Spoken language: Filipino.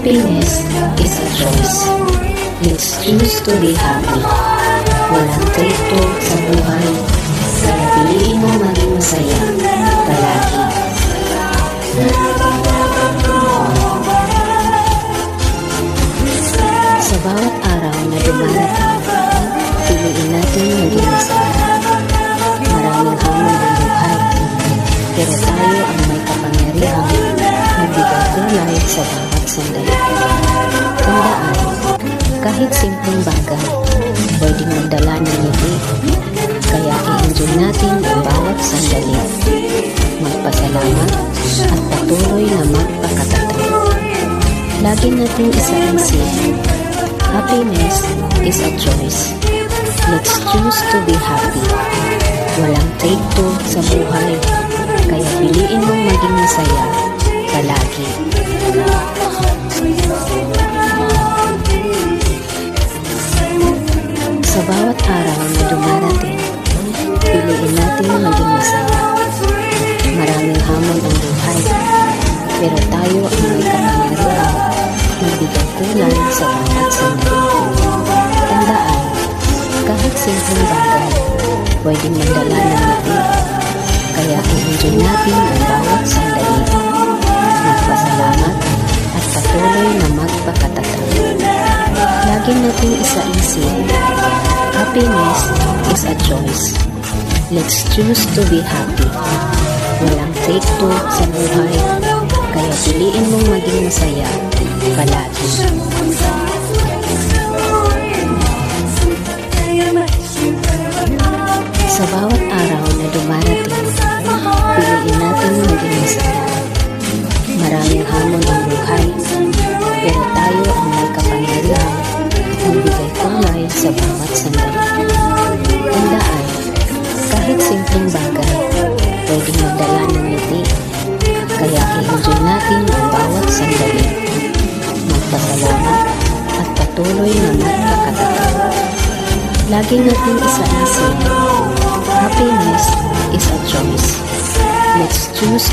Happiness is a choice. Let's choose to be happy. Walang trito sa buhay, kaya piliin mo maging masaya palagi. Sa bawat araw na dumarating, piliin natin maging masaya. Maraming hamon ang buhay, pero tayo ang may kapangyarihang magbigay kulay sa bawat sandali. Tandaan, kahit simpleng bagay, pwedeng magdala ng ngiti, kaya i-enjoy natin ang bawat sandali. Magpasalamat at patuloy na magpakatatag. Lagi natin isa-isip, happiness is a choice. Let's choose to be happy. Walang take two sa buhay, kaya piliin mong maging masaya palagi. Sa bawat araw na dumarating, piliin natin maging masaya. Maraming hamon ang buhay, pero tayo ang may kapangyarihan magbigay kulay sa bawat sandali. Tandaan, kahit simpleng bagay, pwedeng magdala ng ngiti, kaya i-enjoy natin ang bawat sandali. Magpasalamat at patuloy na magpakatatag. Lagi natin isa-isip, happiness is a choice. Let's choose to be happy. Walang take two sa buhay, kaya piliin mong maging masaya palagi. Sa bawat araw na dumarating, piliin natin maging masaya. Maraming hamon ang buhay, pero tayo ang may kapangyarihan magbigay kulay sa bawat sandali. Tandaan, kahit simpleng bagay, pwedeng magdala ng ngiti, kaya i-enjoy natin ang bawat sandali. Magpasalamat at patuloy na magpakatatag. Lagi natin isa-isip, happiness is a choice. Let's choose